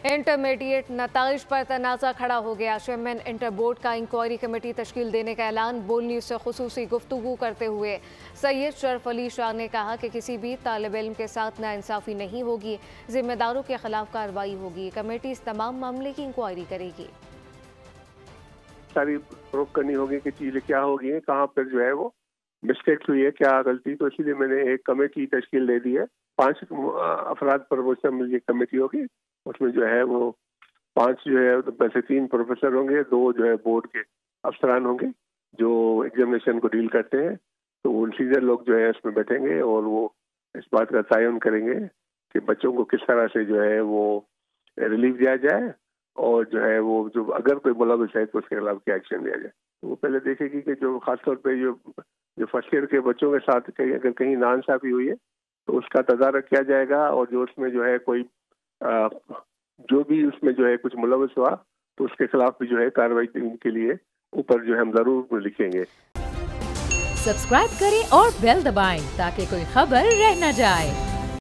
Intermediate नताइज पर तनाज़ा खड़ा हो गया। चेयरमैन इंटर बोर्ड का इंक्वायरी कमेटी तश्कील देने का ऐलान। बोल न्यूज़ से खुसूसी गुफ्तगू करते हुए सैयद शरफ अली शाह ने कहा कि किसी भी तालिब इल्म के साथ नाइंसाफ़ी नहीं होगी, जिम्मेदारों के खिलाफ कार्रवाई होगी। कमेटी इस तमाम मामले की इंक्वायरी करेगी। सारी प्रूफ करनी होगी कि चीज़ें क्या होगी हैं, कहाँ पर जो है वो मिस्टेक्स हुई है, क्या गलती, तो इसीलिए मैंने एक कमेटी तश्कील दे दी है। 5 अफराद पर वो ये कमेटी होगी। उसमें जो है वो 5 जो है तो वैसे 3 प्रोफेसर होंगे, 2 जो है बोर्ड के अफसरान होंगे जो एग्जामिनेशन को डील करते हैं। तो वो सीनियर लोग जो है उसमें बैठेंगे और वो इस बात का तयन करेंगे कि बच्चों को किस तरह से जो है वो रिलीफ दिया जाए और जो है वो जो अगर कोई मुलविस है तो उसके खिलाफ क्या एक्शन लिया जाए। तो वो पहले देखेगी कि जो खासतौर पे जो फर्स्ट ईयर के बच्चों के साथ अगर कहीं नाइंसाफ़ी हुई है तो उसका तदारक किया जाएगा और जो उसमें जो है कोई जो भी उसमें जो है कुछ मुलविस हुआ तो उसके खिलाफ भी जो है कार्रवाई के लिए ऊपर जो है हम जरूर लिखेंगे। सब्सक्राइब करें और बेल दबाएं ताकि कोई खबर रह न जाए।